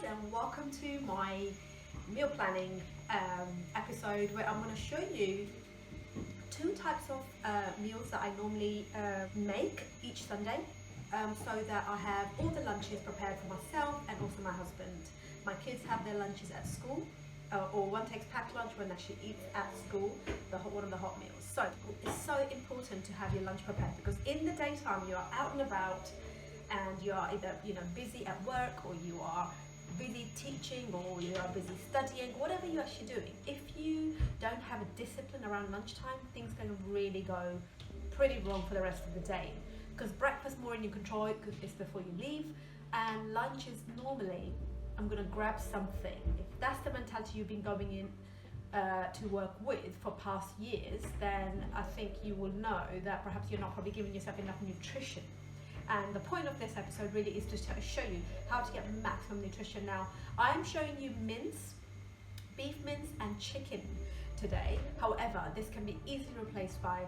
and welcome to my meal planning episode where I'm going to show you two types of meals that I normally make each Sunday so that I have all the lunches prepared for myself and also my husband. My kids have their lunches at school or one takes packed lunch, one actually eats at school, one of the hot meals. So it's so important to have your lunch prepared because in the daytime you are out and about and you are either busy at work or you are busy teaching or you are busy studying, whatever you're actually doing. If you don't have a discipline around lunchtime, things can really go pretty wrong for the rest of the day, because breakfast more in your control because it's before you leave, and lunch is normally I'm gonna grab something. If that's the mentality you've been going in to work with for past years, then I think you will know that perhaps you're not probably giving yourself enough nutrition. And the point of this episode really is to show you how to get maximum nutrition. Now, I'm showing you mince, beef mince and chicken today. However, this can be easily replaced by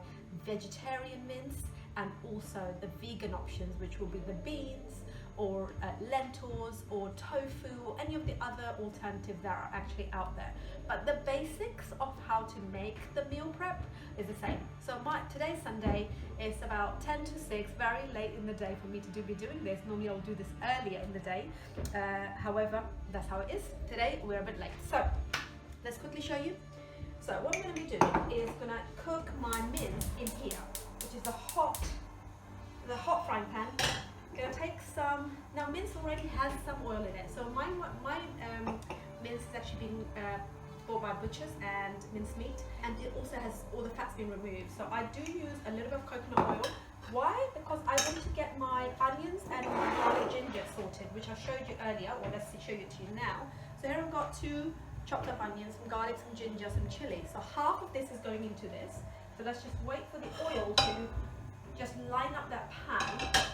vegetarian mince and also the vegan options, which will be the beans or lentils or tofu or any of the other alternatives that are actually out there. But the basics of how to make the meal prep is the same. So today's Sunday is about 10 to 6, very late in the day for me to be doing this. Normally I'll do this earlier in the day. However, that's how it is. Today we're a bit late. So let's quickly show you. So what I'm going to be doing is going to cook my mince in here, which is the hot frying pan. I'm going to take some, now mince already has some oil in it, so my mince has actually been bought by butchers and mince meat, and it also has all the fats being removed. So I do use a little bit of coconut oil. Why? Because I want to get my onions and my garlic ginger sorted, which I showed you earlier. Well, let's show you to you now. So here I've got 2 chopped up onions, some garlic, some ginger, some chili. So half of this is going into this. So let's just wait for the oil to just line up that pan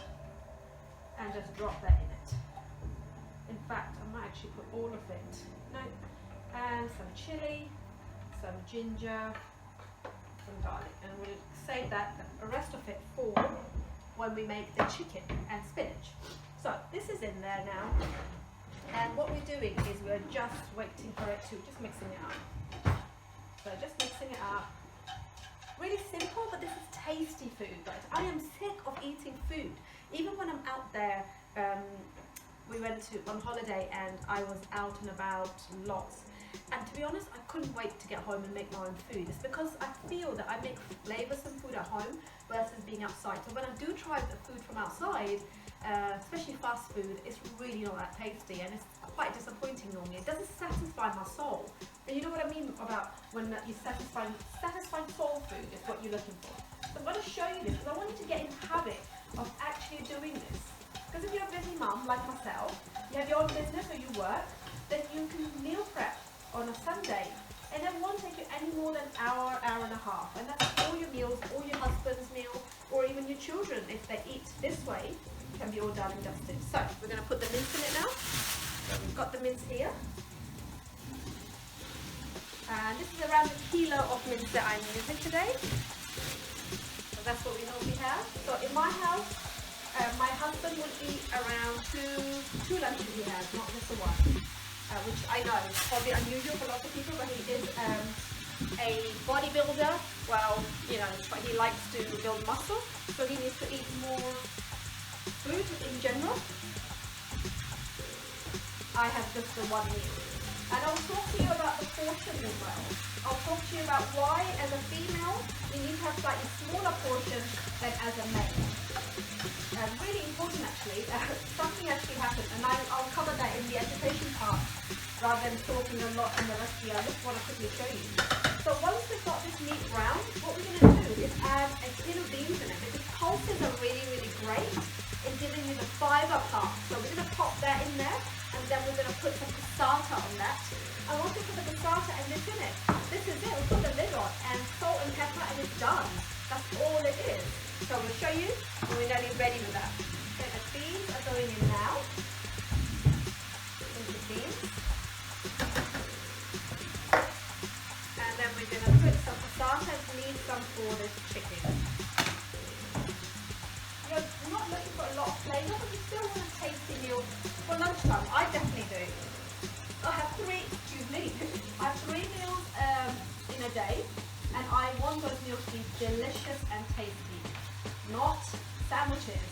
and just drop that in it. In fact, I might actually put all of it. No. And some chili, some ginger, some garlic, and we'll save the rest of it for when we make the chicken and spinach. So this is in there now, and what we're doing is we're just waiting for it to, just mixing it up. So just mixing it up. Really simple, but this is tasty food, guys. I am sick of eating food. Even when I'm out there, we went on holiday and I was out and about lots. And to be honest, I couldn't wait to get home and make my own food. It's because I feel that I make flavoursome food at home versus being outside. So when I do try the food from outside, especially fast food, it's really not that tasty and it's quite disappointing normally. It doesn't satisfy my soul. And you know what I mean about when you satisfying soul food is what you're looking for. So I'm going to show you this because I want you to get in the habit of actually doing this. Because if you're a busy mum like myself, you have your own business or you work, then you can meal prep on a Sunday, and it won't take you any more than an hour, hour and a half, and that's all your meals, all your husband's meal, or even your children, if they eat this way, can be all done and dusted. So we're going to put the mince in it now. So we've got the mince here, and this is around a kilo of mince that I'm using today. So that's what we normally have. So in my house, my husband will eat around two lunches he has, not just the one. Which I know is probably unusual for lots of people, but he is a bodybuilder. Well, he likes to build muscle, so he needs to eat more food in general. I have just the one meal. And I'll talk to you about the portions as well. I'll talk to you about why, as a female, you need to have slightly smaller portions than as a male. Really important actually, something actually happened, and I'll cover that in the education part rather than talking a lot in the recipe. I just want to quickly show you. So once we've got this meat brown, what we're going to do is add a tin of beans in it, because pulses are really, really great in giving you the fibre part. So we're going to pop that in there, and then we're going to put some passata on that. And once we put the passata and this in it, this is it. We'll put the lid on and salt and pepper, and it's done. That's all it is. So we'll show you when we're nearly ready with that. So the beans are going in now. Into the beans. And then we're going to put some passata and need some for this chicken. You're not looking for a lot of flavour, but you still want a tasty meal for lunchtime. I definitely do. So I have three meals in a day, and I want those meals to be delicious and tasty, not sandwiches.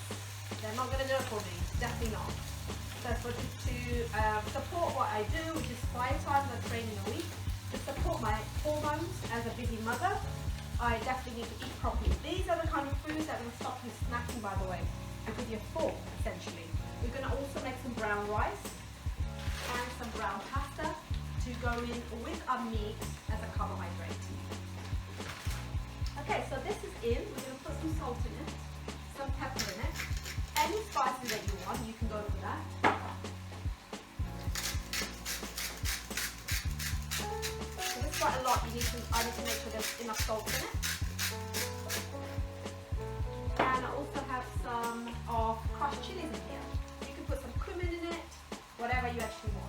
They're not going to do it for me, definitely not. So to support what I do, which is 5 times I train in a week, to support my hormones as a busy mother, I definitely need to eat properly. These are the kind of foods that are going to stop you snacking, by the way, because you're full, essentially. We're going to also make some brown rice and some brown pasta to go in with our meat as a carbohydrate. Okay, so this is in. We're going to put some salt in it, some pepper in it. Any spices that you want, you can go for that. So this is quite a lot. I need to make sure there's enough salt in it. And I also have some of crushed chilies in here. You can put some cumin in it, whatever you actually want.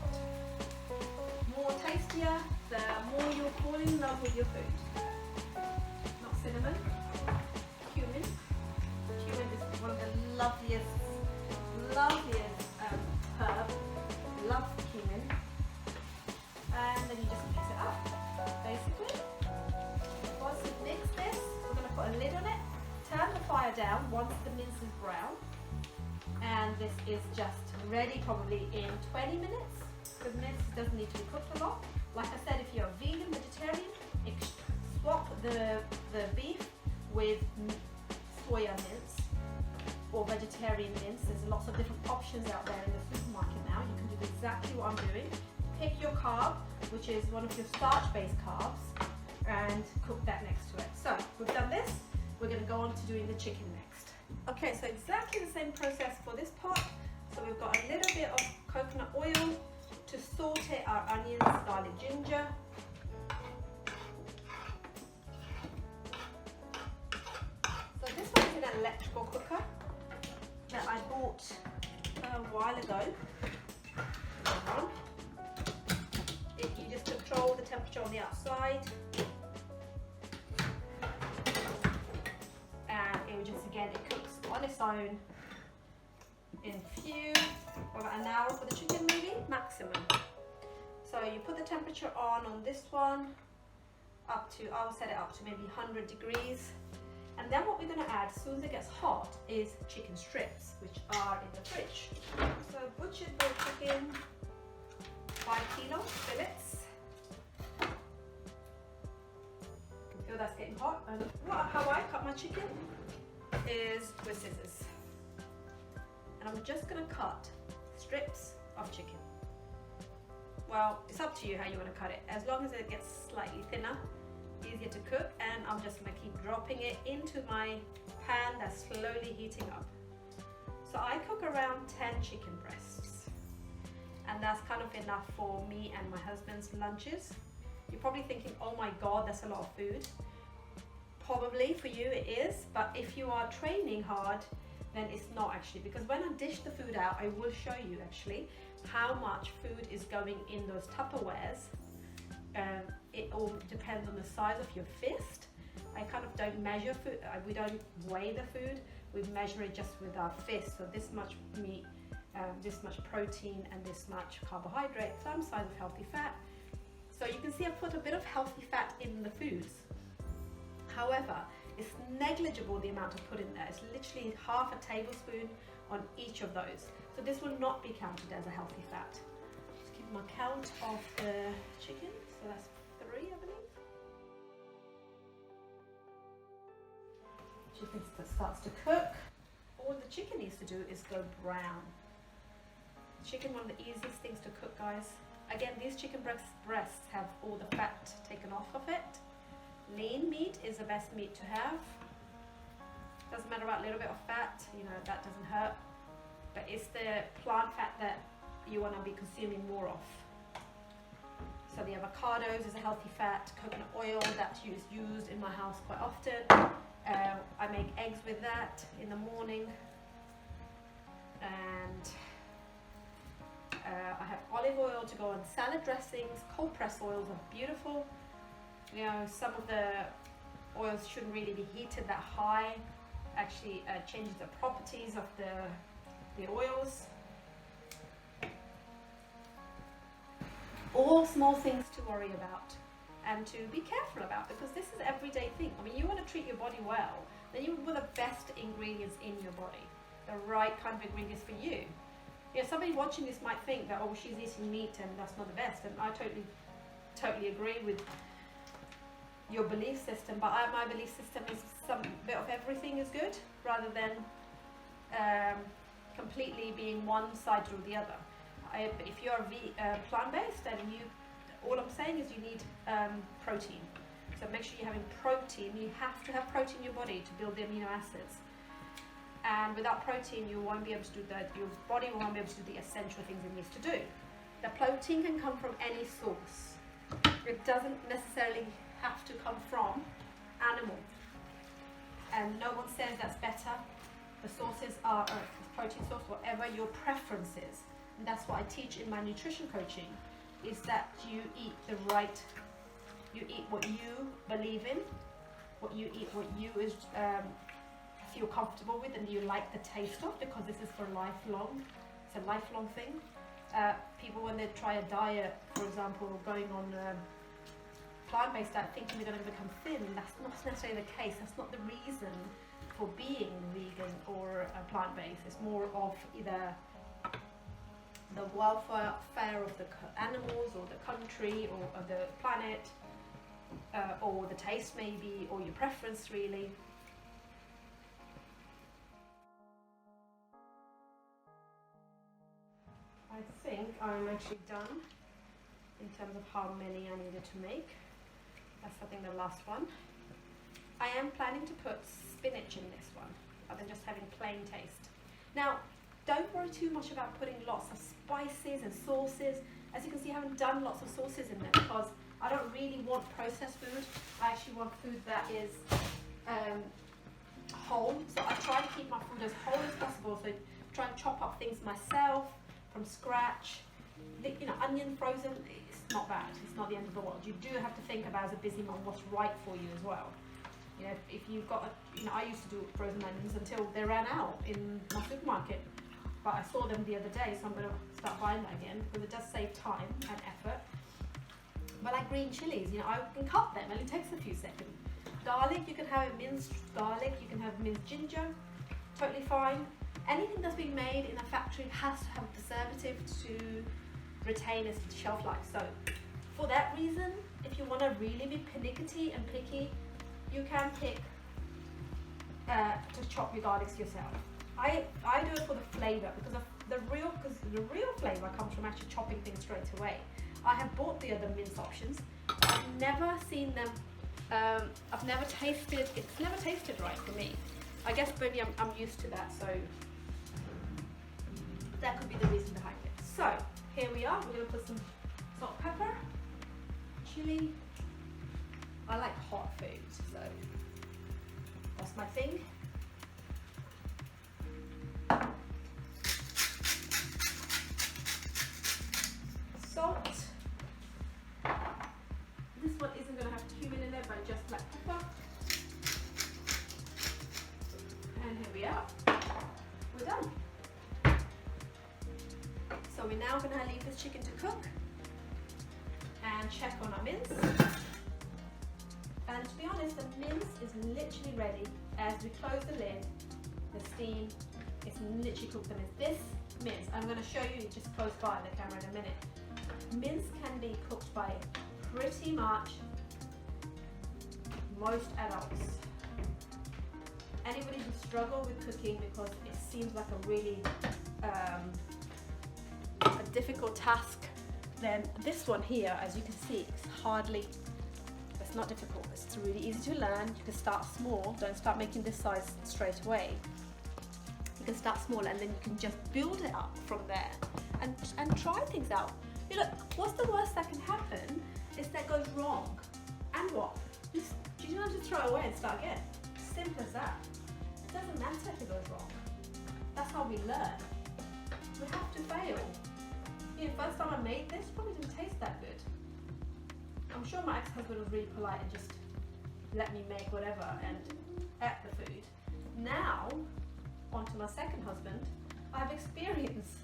More tastier, the more you're falling in love with your food. Not cinnamon, cumin. Cumin is one of the loveliest herb. Love cumin. And then you just mix it up, basically. Once you mix this, we're going to put a lid on it. Turn the fire down once the mince is brown. And this is just ready probably in 20 minutes. Because mince doesn't need to be cooked a lot. Like I said, if you're a vegan, vegetarian, swap the beef with soya mince or vegetarian mince. There's lots of different options out there in the supermarket now. You can do exactly what I'm doing. Pick your carb, which is one of your starch-based carbs, and cook that next to it. So we've done this. We're going to go on to doing the chicken next. Okay, so exactly the same process for this pot. So we've got a little bit of coconut oil to saute our onions, garlic, ginger. So this one is in an electrical cooker that I bought a while ago. You just control the temperature on the outside, and it will just, again, it cooks on its own in about an hour for the chicken, maybe maximum. So you put the temperature on this one up to, I'll set it up to maybe 100 degrees. And then what we're going to add as soon as it gets hot is chicken strips, which are in the fridge. So butchered boiled chicken, 5 kilo fillets. You can feel that's getting hot. And how I cut my chicken is with scissors. And I'm just going to cut strips of chicken. Well, it's up to you how you want to cut it. As long as it gets slightly thinner, easier to cook, and I'm just going to keep dropping it into my pan that's slowly heating up. So I cook around 10 chicken breasts, and that's kind of enough for me and my husband's lunches. You're probably thinking, oh my god, that's a lot of food. Probably for you it is, but if you are training hard, then it's not actually, because when I dish the food out, I will show you actually how much food is going in those Tupperwares. It all depends on the size of your fist. I kind of don't measure food, we don't weigh the food, we measure it just with our fist. So this much meat, this much protein, and this much carbohydrate, some size of healthy fat. So you can see I've put a bit of healthy fat in the foods. However, it's negligible the amount I put in there. It's literally half a tablespoon on each of those. So this will not be counted as a healthy fat. Just keep my count of the chicken. So that's 3, I believe. Chicken starts to cook. All the chicken needs to do is go brown. Chicken, one of the easiest things to cook, guys. Again, these chicken breasts have all the fat taken off of it. Lean meat is the best meat to have. Doesn't matter about a little bit of fat, you know, that doesn't hurt. But it's the plant fat that you want to be consuming more of. So the avocados is a healthy fat, coconut oil that's used in my house quite often. I make eggs with that in the morning. And I have olive oil to go on salad dressings. Cold press oils are beautiful. You know, some of the oils shouldn't really be heated that high. Actually changes the properties of the oils. all small things to worry about and to be careful about, because this is an everyday thing. I mean, you want to treat your body well, then you want the best ingredients in your body, the right kind of ingredients for you. You know, somebody watching this might think that, oh, she's eating meat and that's not the best, and I totally agree with your belief system, but my belief system is some bit of everything is good, rather than completely being one side or the other. If you're plant-based, and all I'm saying is you need protein. So make sure you're having protein. You have to have protein in your body to build the amino acids. And without protein, you won't be able to do that. Your body won't be able to do the essential things it needs to do. The protein can come from any source. It doesn't necessarily have to come from animal. And no one says that's better. The sources are a protein source, whatever your preference is. And that's what I teach in my nutrition coaching, is that you eat you eat what you believe in, what you eat, what you feel comfortable with and you like the taste of, because this is for lifelong. It's a lifelong thing. People, when they try a diet, for example, going on plant-based diet, thinking they're going to become thin, that's not necessarily the case. That's not the reason for being vegan or plant-based. It's more of either the welfare of the animals or the country or the planet, or the taste maybe, or your preference really. I think I'm actually done in terms of how many I needed to make. That's I think the last one. I am planning to put spinach in this one, rather than just having plain taste. Now, don't worry too much about putting lots of spices and sauces. As you can see, I haven't done lots of sauces in there because I don't really want processed food. I actually want food that is whole. So I try to keep my food as whole as possible. So try and chop up things myself from scratch. You know, onion frozen, it's not bad. It's not the end of the world. You do have to think about, as a busy mom, what's right for you as well. You know, if you've got, I used to do frozen onions until they ran out in my supermarket. But I saw them the other day, so I'm going to start buying that again, because it does save time and effort. But like green chilies, you know, I can cut them and it takes a few seconds. Garlic, you can have it minced garlic, you can have minced ginger, totally fine. Anything that's been made in a factory has to have a preservative to retain its shelf life. So for that reason, if you want to really be pernickety and picky, you can pick to chop your garlics yourself. I do it for the flavour, because the real flavour comes from actually chopping things straight away. I have bought the other mince options. I've never seen them. I've never tasted. It's never tasted right for me. I guess maybe I'm used to that, so that could be the reason behind it. So here we are. We're going to put some salt, pepper, chili. I like hot food, so that's my thing. Salt. This one isn't going to have cumin in it, but just black pepper. And here we are. We're done. So we're now going to leave this chicken to cook and check on our mince. And to be honest, the mince is literally ready. As we close the lid, the steam is literally cooked. And this mince, I'm going to show you just close by the camera in a minute. Mince can be cooked by pretty much most adults. Anybody who struggles with cooking because it seems like a really a difficult task, then this one here, as you can see, it's not difficult. It's really easy to learn. You can start small. Don't start making this size straight away. You can start small and then you can just build it up from there and try things out. You know, what's the worst that can happen is that goes wrong. And what? You don't have to throw it away and start again. Simple as that. It doesn't matter if it goes wrong. That's how we learn. We have to fail. You know, first time I made this, probably didn't taste that good. I'm sure my ex-husband was really polite and just let me make whatever and ate the food. Now, on to my second husband, I have experience.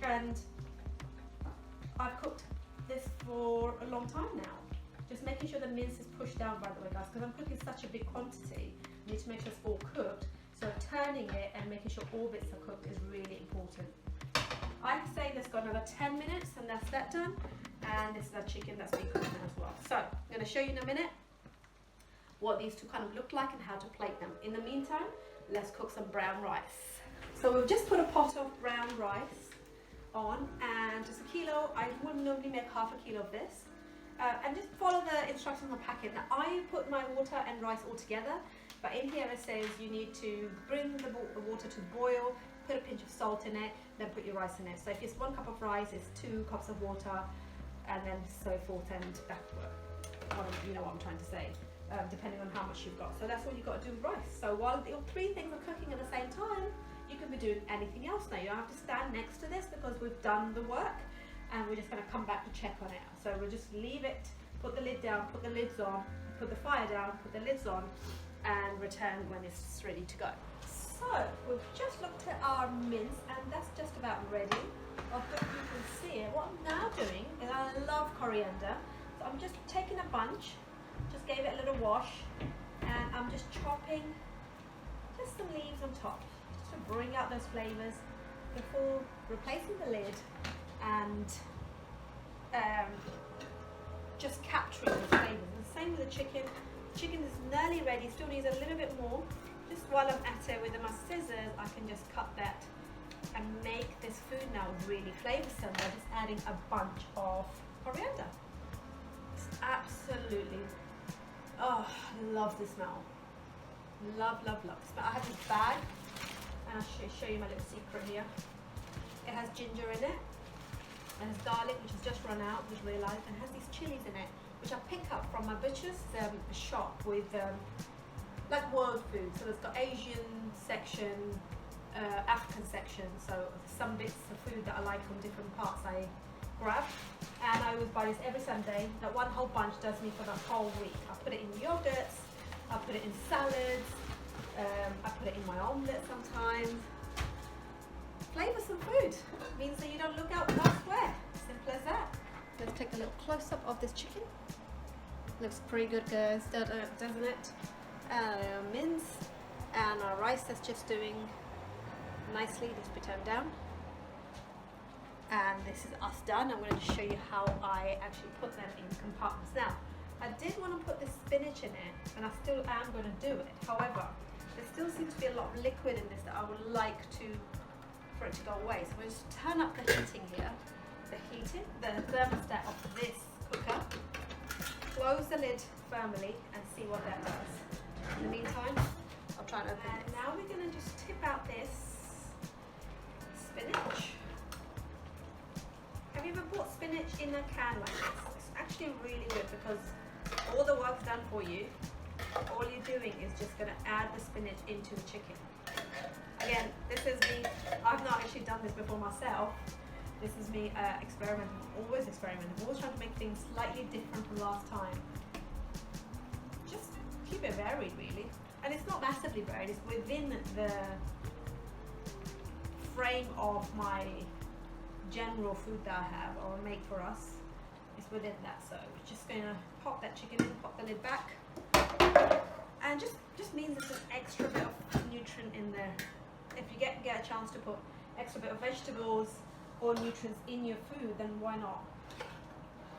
And I've cooked this for a long time now. Just making sure the mince is pushed down, by the way, guys, because I'm cooking such a big quantity. I need to make sure it's all cooked. So turning it and making sure all bits are cooked is really important. I'd say let's go another 10 minutes and that's that done. And this is our chicken that's been cooking as well. So I'm going to show you in a minute what these two kind of look like and how to plate them. In the meantime, let's cook some brown rice. So we've just put a pot of brown rice on, and just a kilo. I would normally make half a kilo of this. And just follow the instructions on the packet. Now I put my water and rice all together, but in here it says you need to bring the water to boil, put a pinch of salt in it, then put your rice in it. So if it's 1 cup of rice, it's 2 cups of water, and then so forth and backward. You know what I'm trying to say, depending on how much you've got. So that's all you've got to do with rice. So while the 3 things are cooking at the same time, you can be doing anything else now. You don't have to stand next to this because we've done the work. And we're just going to come back to check on it. So we'll just leave it, put the lid down, put the lids on, put the fire down, put the lids on, and return when it's ready to go. So we've just looked at our mince, and that's just about ready. I hope you can see it. What I'm now doing is, I love coriander, so I'm just taking a bunch, just gave it a little wash, and I'm just chopping just some leaves on top, just to bring out those flavors before replacing the lid and just capturing the flavors. And the same with the chicken. The chicken is nearly ready, still needs a little bit more. Just while I'm at it with my scissors, I can just cut that and make this food now really flavoursome by just adding a bunch of coriander. It's absolutely, oh, I love the smell. Love, love, love the smell. I have this bag, and I'll show you my little secret here. It has ginger in it. It has garlic, which has just run out, just realised, and has these chilies in it, which I pick up from my butcher's shop with like world food. So it's got Asian section, African section. So some bits of food that I like from different parts I grab, and I always buy this every Sunday. That one whole bunch does me for the whole week. I put it in yogurts, I put it in salads, I put it in my omelette sometimes. Flavoursome food means that you don't look out elsewhere. Simple as that. Let's take a little close-up of this chicken. Looks pretty good, guys, doesn't it? Mince and our rice that's just doing nicely. Just be turned down. And this is us done. I'm going to show you how I actually put them in compartments. Now, I did want to put the spinach in it, and I still am going to do it. However, there still seems to be a lot of liquid in this that I would like for it to go away. So we'll just turn up the heating here, the thermostat of this cooker, close the lid firmly, and see what that does. In the meantime, I'll try and open it. Now we're going to just tip out this spinach. Have you ever bought spinach in a can like this? It's actually really good because all the work's done for you. All you're doing is just going to add the spinach into the chicken. Again, this is me, I've not actually done this before myself. This is me experimenting, always trying to make things slightly different from last time. Just keep it varied, really. And it's not massively varied, it's within the frame of my general food that I have or make for us. It's within that, so we're just going to pop that chicken in, pop the lid back. And just means it's an extra bit of nutrient in there. If you get a chance to put extra bit of vegetables or nutrients in your food, then why not?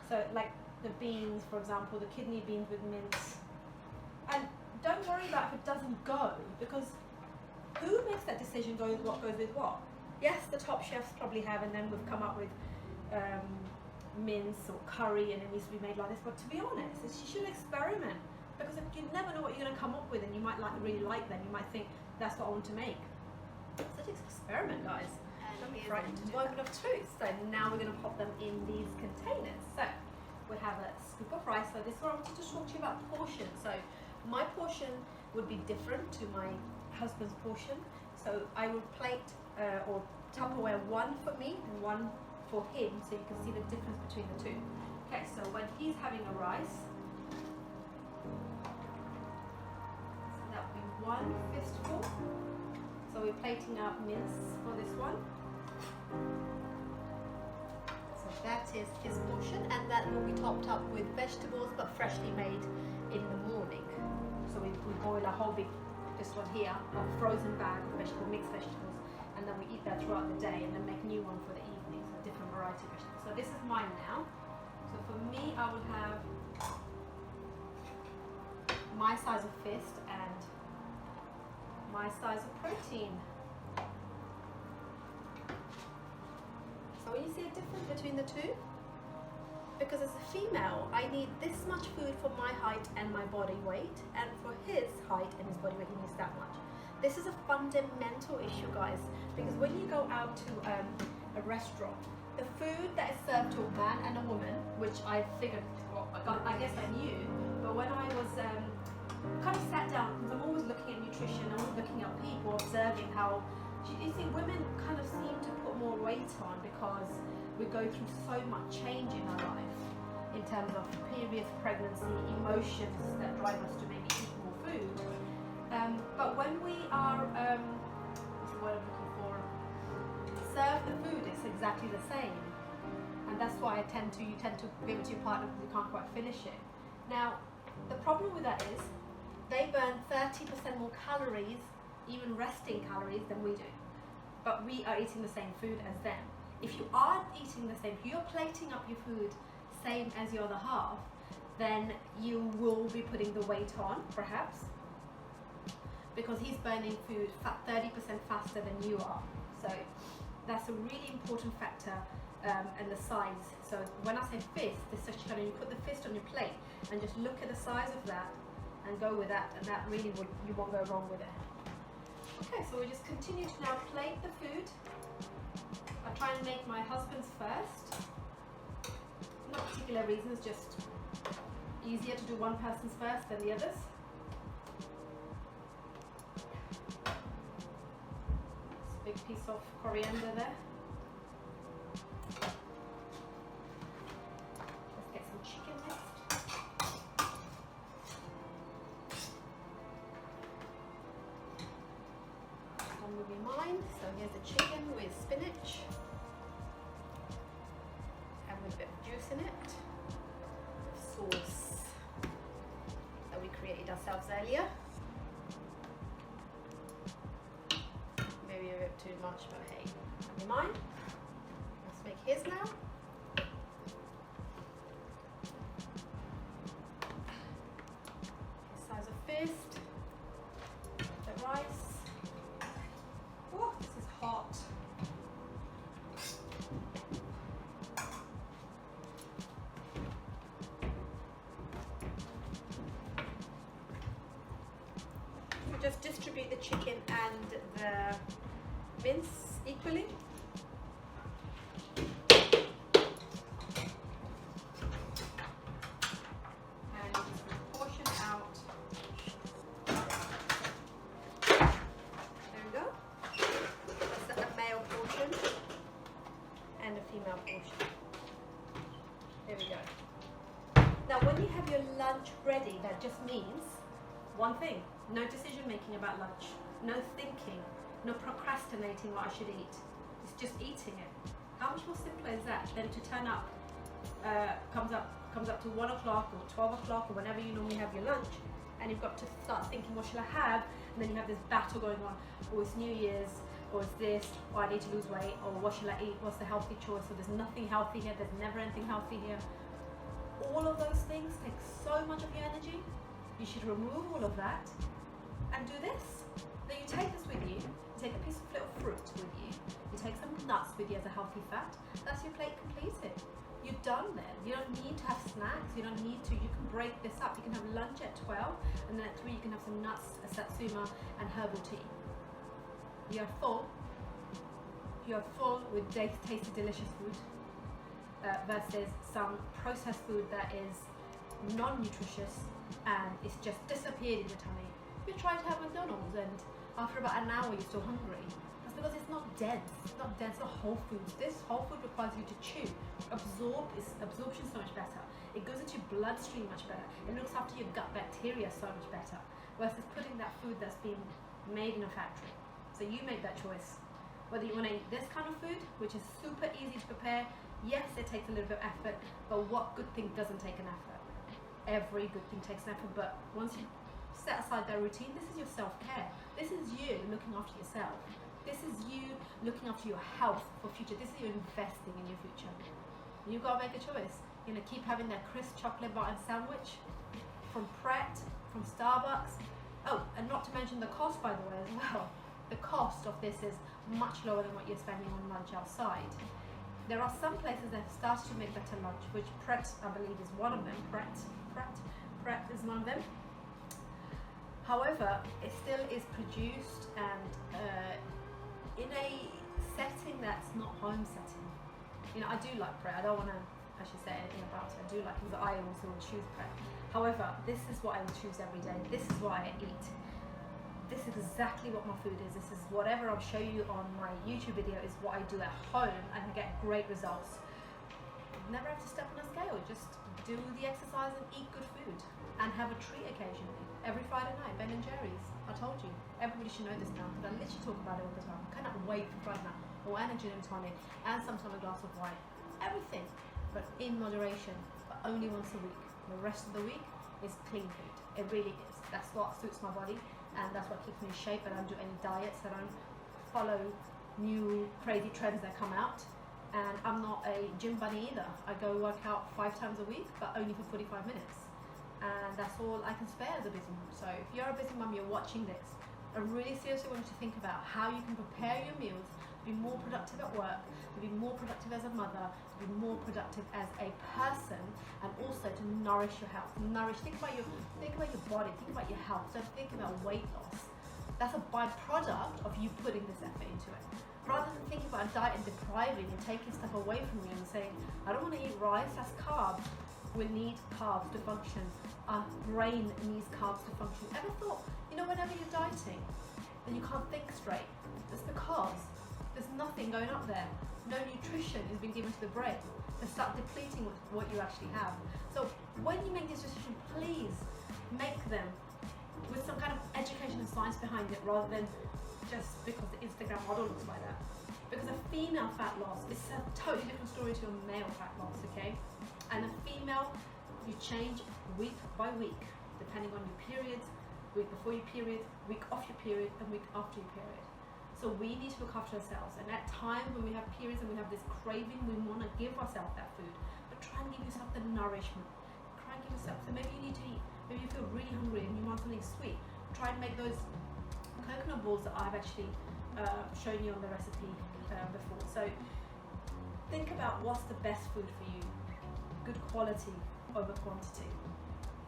So like the beans, for example, the kidney beans with mince. And don't worry about if it doesn't go, because who makes that decision what goes with what? Yes, the top chefs probably have, and then we've come up with mince or curry and it needs to be made like this. But to be honest, you should experiment, because you never know what you're going to come up with, and you might really like them. You might think that's what I want to make. So just experiment, guys. Don't be frightened to do moment of truth. So now we're going to pop them in these containers. So we have a scoop of rice. So this is what I wanted to talk to you about portion. So my portion would be different to my husband's portion. So I would plate or Tupperware one for me and one for him, so you can see the difference between the two. Okay, so when he's having a rice, so that would be 1 fistful. So we're plating up mince for this one. So that is his portion, and that will be topped up with vegetables, but freshly made in the morning. So we boil a whole big, this one here, a frozen bag of mixed vegetables, and then we eat that throughout the day, and then make a new one for the evening, so different variety of vegetables. So this is mine now. So for me, I would have my size of fist and my size of protein. So when you see a difference between the two, because as a female, I need this much food for my height and my body weight, and for his height and his body weight, he needs that much. This is a fundamental issue, guys, because when you go out to a restaurant, the food that is served to a man and a woman, which I figured, well, I guess I knew, but when I was kind of sat down, because I'm always looking at nutrition, I'm always looking at people, observing how, you see, women kind of seem to put more weight on because we go through so much change in our life in terms of periods, pregnancy, emotions that drive us to maybe eat more food. But when we are, what's the word I'm looking for? Serve the food, it's exactly the same. And that's why you tend to give it to your partner because you can't quite finish it. Now, the problem with that is they burn 30% more calories, even resting calories, than we do. But we are eating the same food as them. If you aren't eating the same, if you're plating up your food same as your other half, then you will be putting the weight on, perhaps, because he's burning food 30% faster than you are. So that's a really important factor, and the size. So when I say fist, this is kind of, you put the fist on your plate and just look at the size of that and go with that, and that really would, you won't go wrong with it. Okay, so we just continue to now plate the food. I try and make my husband's first. No particular reasons, just easier to do one person's first than the others. It's a big piece of coriander there. Let's get some chicken next. One will be mine. So here's the chicken with spinach. A bit of juice in it, sauce that we created ourselves earlier. Maybe a bit too much, but hey, never mind. Let's make his now. Size of fist. The rice. Oh, this is hot. Just distribute the chicken and the mince equally. And just portion out. There we go. That's a male portion and a female portion. There we go. Now when you have your lunch ready, that just means one thing. No decision making about lunch, no thinking, no procrastinating what I should eat. It's just eating it. How much more simpler is that than to turn up, comes up to 1 o'clock or 12 o'clock or whenever you normally have your lunch, and you've got to start thinking, what should I have? And then you have this battle going on. Oh, it's New Year's, or it's this, or I need to lose weight, or what should I eat? What's the healthy choice? So there's nothing healthy here. There's never anything healthy here. All of those things take so much of your energy. You should remove all of that and do this. Then you take this with you, take a piece of little fruit with you, you take some nuts with you as a healthy fat. That's your plate completed. You're done then. You don't need to have snacks, you don't need to, you can break this up. You can have lunch at 12, and then at 3 you can have some nuts, a satsuma, and herbal tea. You're full. You're full with tasty, delicious food versus some processed food that is non-nutritious and it's just disappeared in your tummy. You try to have McDonald's and after about an hour you're still hungry. That's because it's not dense. It's not dense, not whole foods. This whole food requires you to chew. Absorption is so much better. It goes into your bloodstream much better. It looks after your gut bacteria so much better. Versus putting that food that's been made in a factory. So you make that choice. Whether you want to eat this kind of food, which is super easy to prepare, Yes, it takes a little bit of effort, but what good thing doesn't take an effort? Every good thing takes an effort, but once you set aside that routine, this is your self-care. This is you looking after yourself. This is you looking after your health for future. This is you investing in your future. You've got to make a choice. You're going to keep having that crisp chocolate bar and sandwich from Pret, from Starbucks. Oh, and not to mention the cost, by the way, as well. The cost of this is much lower than what you're spending on lunch outside. There are some places that have started to make better lunch, which Pret, I believe, is one of them. Pret is one of them. However, it still is produced and in a setting that's not home setting. You know, I do like Pret. I don't want to actually say anything about it. I do like it, but I also would choose Pret. However, this is what I would choose every day. This is what I eat. This is exactly what my food is. This is whatever I'll show you on my YouTube video is what I do at home, and I get great results. Never have to step on a scale, just do the exercise and eat good food and have a treat occasionally. Every Friday night, Ben and Jerry's. I told you, everybody should know this now because I literally talk about it all the time. I cannot wait for Friday night. Or and a gin and tonic and sometimes a glass of wine. Everything, but in moderation, but only once a week. The rest of the week is clean food. It really is. That's what suits my body. And that's what keeps me in shape. I don't do any diets. I don't follow new crazy trends that come out. And I'm not a gym bunny either. I go work out 5 times a week, but only for 45 minutes. And that's all I can spare as a busy mum. So if you're a busy mum, you're watching this, I really seriously want you to think about how you can prepare your meals to be more productive at work, to be more productive as a mother, to be more productive as a person, and also to nourish your health. Think about your body, think about your health. Don't think about weight loss. That's a byproduct of you putting this effort into it. Rather than thinking about a diet and depriving and taking stuff away from you and saying, I don't want to eat rice, that's carbs. We need carbs to function. Our brain needs carbs to function. Ever thought, whenever you're dieting and you can't think straight, it's because there's nothing going up there. No nutrition is being given to the brain. They start depleting with what you actually have. So when you make this decision, please make them with some kind of education and science behind it, rather than just because the Instagram model looks like that. Because a female fat loss is a totally different story to a male fat loss, okay? And a female, you change week by week, depending on your periods, week before your period, week off your period, and week after your period. So we need to look after ourselves. And at times when we have periods and we have this craving, we want to give ourselves that food. But try and give yourself the nourishment. Try and give yourself, so maybe you need to eat, maybe you feel really hungry and you want something sweet. Try and make those coconut balls that I've actually shown you on the recipe before. So think about what's the best food for you. Good quality over quantity.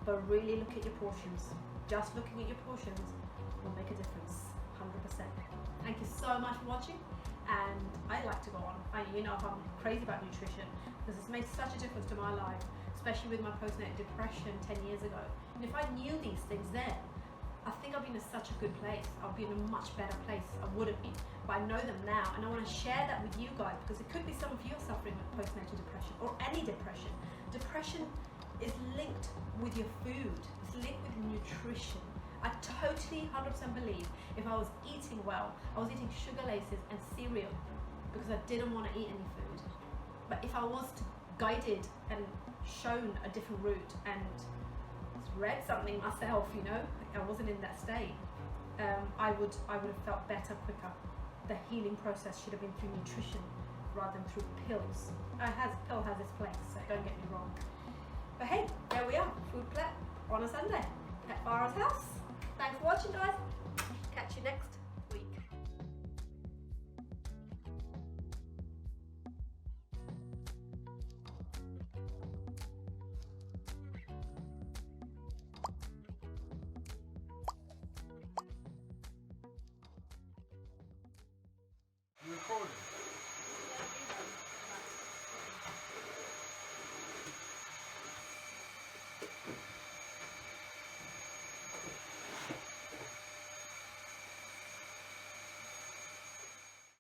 But really look at your portions. Just looking at your portions will make a difference, 100%. Thank you so much for watching, and I like to go on. I'm crazy about nutrition because it's made such a difference to my life, especially with my postnatal depression 10 years ago. And if I knew these things then, I think I'd be in such a good place. I'd be in a much better place. I would have been, but I know them now, and I want to share that with you guys because it could be some of you are suffering with postnatal depression or any depression. Depression is linked with your food. It's linked with nutrition. I totally 100% believe if I was eating well, I was eating sugar laces and cereal because I didn't want to eat any food. But if I was guided and shown a different route and read something myself, I wasn't in that state, I would have felt better quicker. The healing process should have been through nutrition rather than through pills. Pill has its place, so don't get me wrong. But hey, there we are, food prep on a Sunday at Farah's house. Thanks for watching, guys. Catch you next